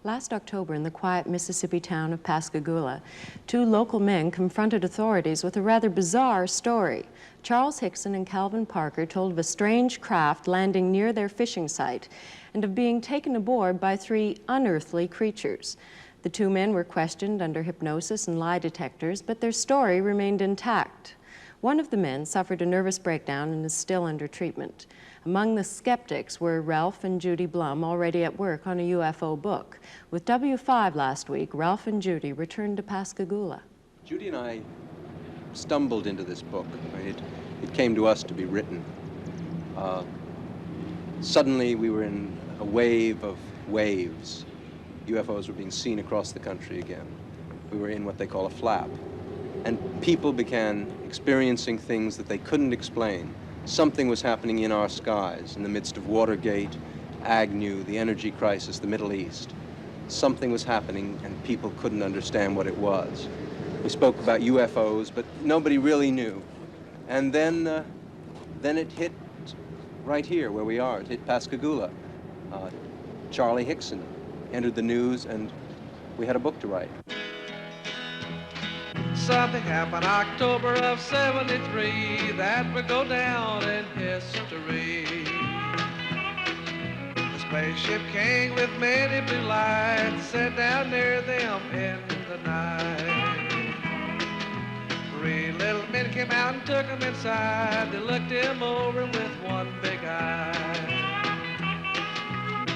Last October, in the quiet Mississippi town of Pascagoula, two local men confronted authorities with a rather bizarre story. Charles Hickson and Calvin Parker told of a strange craft landing near their fishing site and of being taken aboard by three unearthly creatures. The two men were questioned under hypnosis and lie detectors, but their story remained intact. One of the men suffered a nervous breakdown and is still under treatment. Among the skeptics were Ralph and Judy Blum, already at work on a UFO book. With W5 last week, Ralph and Judy returned to Pascagoula. Judy and I stumbled into this book. It came to us to be written. Suddenly we were in a wave of waves. UFOs were being seen across the country again. We were in what they call a flap. And people began experiencing things that they couldn't explain. Something was happening in our skies in the midst of Watergate, Agnew, the energy crisis, the Middle East. Something was happening and people couldn't understand what it was. We spoke about UFOs, but nobody really knew. And then it hit right here where we are. It hit Pascagoula. Charlie Hickson entered the news and we had a book to write. Something happened October of '73 that would go down in history. The spaceship came with many blue lights set down near them in the night. Three little men came out and took them inside. They looked him over with one big eye.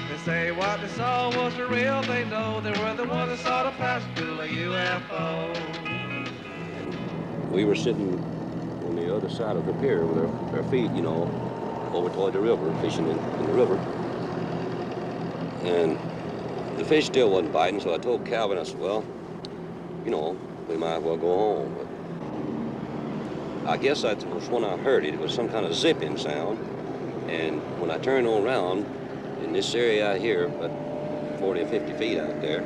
They say what they saw was the real thing, though. They were the ones that saw the Pascagoula UFO. We were sitting on the other side of the pier with our feet, you know, over toward the river, fishing in the river. And the fish still wasn't biting, so I told Calvin, I said, well, you know, we might as well go home. But I guess that was when I heard it. It was some kind of zipping sound. And when I turned on around, in this area out here, about 40 or 50 feet out there,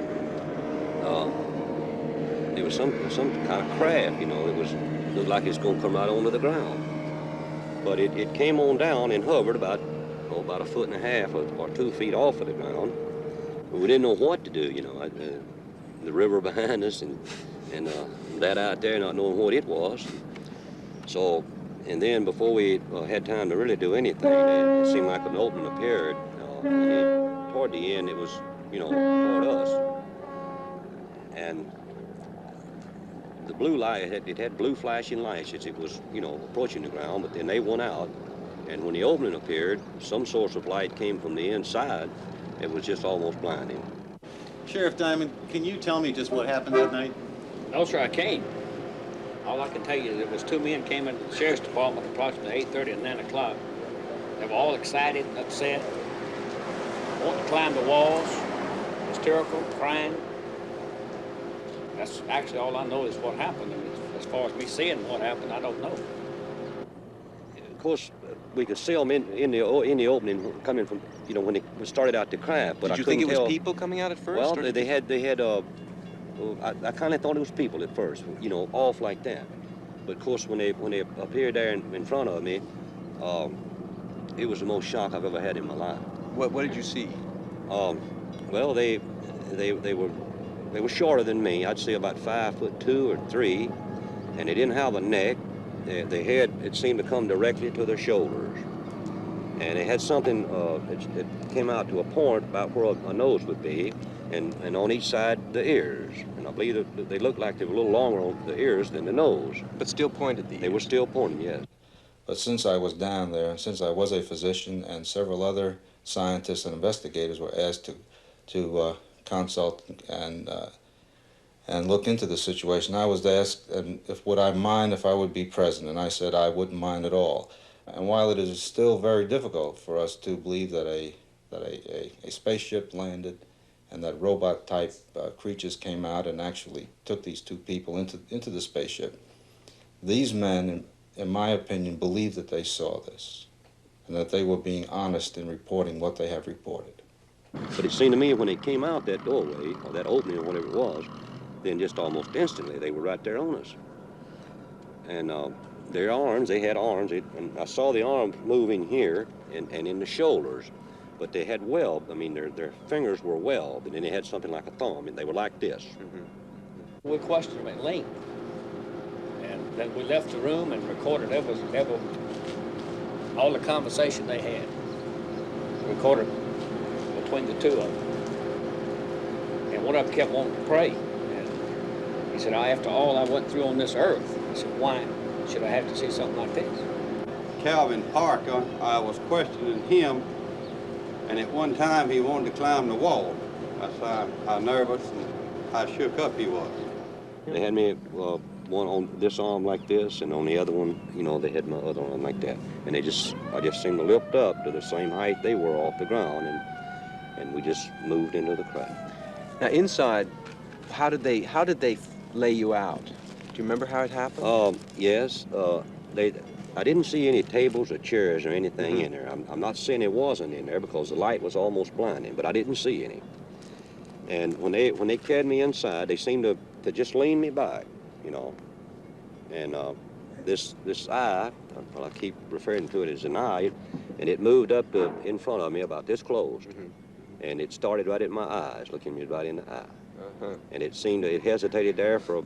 it was some kind of craft, you know. It looked like it was going to come right onto the ground. But it came on down and hovered about a foot and a half or 2 feet off of the ground. We didn't know what to do, you know. The river behind us and that out there not knowing what it was. So, and then before we had time to really do anything, it seemed like an opening appeared. And toward the end, it was, you know, toward us. And the blue light, it had blue flashing lights as it was, you know, approaching the ground, but then they went out, and when the opening appeared, some source of light came from the inside. It was just almost blinding. Sheriff Diamond, can you tell me just what happened that night? No, sir, I can't. All I can tell you is there was two men came into the sheriff's department approximately 8:30 and 9 o'clock. They were all excited, upset, wanting to climb the walls, hysterical, crying. That's actually all I know is what happened. I mean, as far as me seeing what happened, I don't know. Of course, we could see them in the opening coming from, you know, when it started out to craft. But Did you think it was people coming out at first? Well, they had. I kind of thought it was people at first, you know, off like that. But of course, when they appeared there in front of me, it was the most shock I've ever had in my life. What did you see? Well, they were shorter than me. I'd say about 5'2" or 3", and they didn't have a neck. Their head, it seemed to come directly to their shoulders, and they had something it came out to a point about where a nose would be, and on each side the ears. And I believe that they looked like they were a little longer on the ears than the nose. But still pointed the ears. They were still pointing, yes. But since I was down there, and since I was a physician, and several other scientists and investigators were asked to consult and look into the situation, I was asked would I mind if I would be present, and I said I wouldn't mind at all. And while it is still very difficult for us to believe that a spaceship landed and that robot-type creatures came out and actually took these two people into the spaceship, these men, in my opinion, believed that they saw this and that they were being honest in reporting what they have reported. But it seemed to me when they came out that doorway, or that opening or whatever it was, then just almost instantly they were right there on us. And their arms, they had arms, and I saw the arms moving here and in the shoulders. but they had weld. I mean, their fingers were webbed, and then they had something like a thumb, and they were like this. We questioned them at length, and then we left the room and recorded every all the conversation they had. Recorded between the two of them. And one of them kept wanting to pray. And he said, after all I went through on this earth, he said, why should I have to see something like this? Calvin Parker, I was questioning him, and at one time he wanted to climb the wall. That's how nervous and how shook up he was. They had me one on this arm like this, and on the other one, you know, they had my other arm like that. And I just seemed to lift up to the same height they were off the ground, and we just moved into the craft. Now inside, how did they lay you out? Do you remember how it happened? Yes. I didn't see any tables or chairs or anything in there. I'm not saying it wasn't in there because the light was almost blinding, but I didn't see any. And when they carried me inside, they seemed to just lean me back, you know. And this eye, well, I keep referring to it as an eye, and it moved up to in front of me about this close. And it started right at my eyes, looking me right in the eye. And it hesitated there for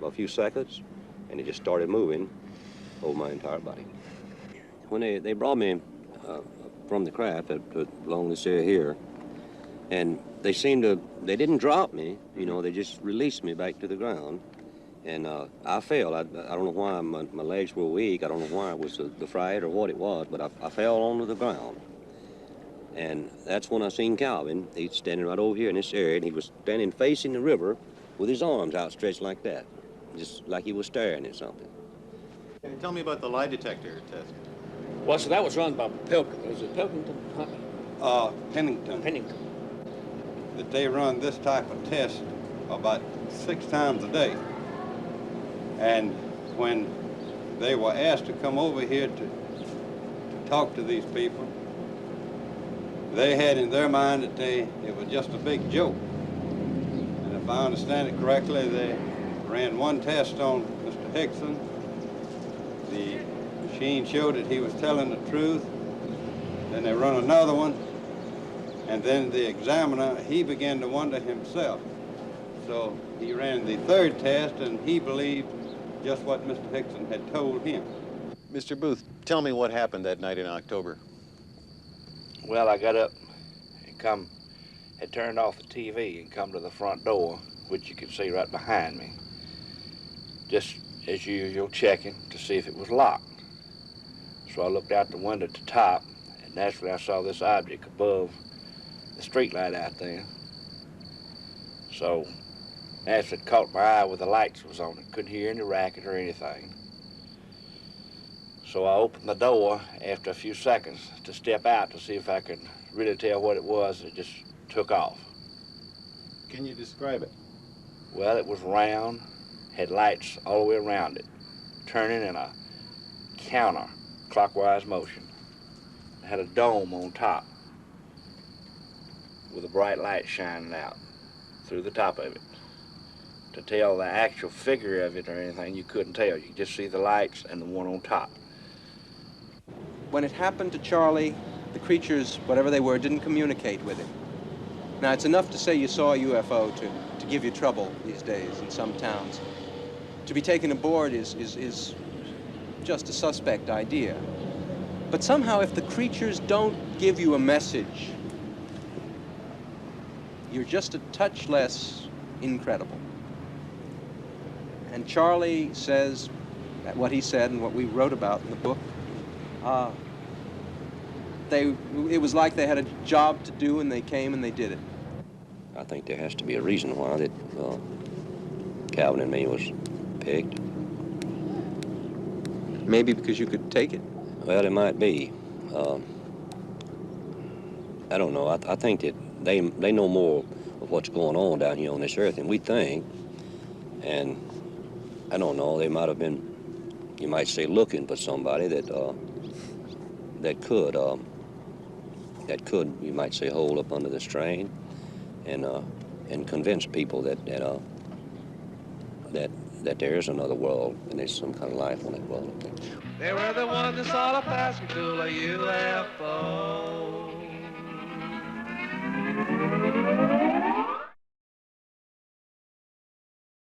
a few seconds, and it just started moving over my entire body. When they brought me from the craft along this area here, and they didn't drop me, you know, they just released me back to the ground. And I fell. I don't know why my legs were weak. I don't know why it was the fright or what it was, but I fell onto the ground. And that's when I seen Calvin. He's standing right over here in this area, and he was standing facing the river with his arms outstretched like that, just like he was staring at something. Tell me about the lie detector test. Well, so that was run by Pilkington. Was it Pilkington? Pennington. Pennington. That they run this type of test about 6 times a day. And when they were asked to come over here to talk to these people, they had in their mind that it was just a big joke. And if I understand it correctly, they ran one test on Mr. Hickson. The machine showed that he was telling the truth. Then they run another one. And then the examiner, he began to wonder himself. So he ran the third test, and he believed just what Mr. Hickson had told him. Mr. Booth, tell me what happened that night in October. Well, I got up and had turned off the TV and come to the front door, which you can see right behind me. Just as usual, checking to see if it was locked. So I looked out the window at the top, and naturally I saw this object above the street light out there. So naturally it caught my eye with the lights was on. It couldn't hear any racket or anything. So I opened the door after a few seconds to step out to see if I could really tell what it was. It just took off. Can you describe it? Well, it was round, had lights all the way around it, turning in a counter-clockwise motion. It had a dome on top with a bright light shining out through the top of it. To tell the actual figure of it or anything, you couldn't tell. You could just see the lights and the one on top. When it happened to Charlie, the creatures, whatever they were, didn't communicate with him. Now, it's enough to say you saw a UFO to give you trouble these days in some towns. To be taken aboard is just a suspect idea. But somehow, if the creatures don't give you a message, you're just a touch less incredible. And Charlie says what he said and what we wrote about in the book. It was like they had a job to do, and they came and they did it. I think there has to be a reason why that Calvin and me was picked. Maybe because you could take it? Well, it might be. I don't know. I think that they know more of what's going on down here on this earth than we think. And I don't know, they might have been, you might say, looking for somebody that could, you might say, hold up under the strain and convince people that there is another world and there's some kind of life on that world. They were the ones that saw the Pascagoula UFO.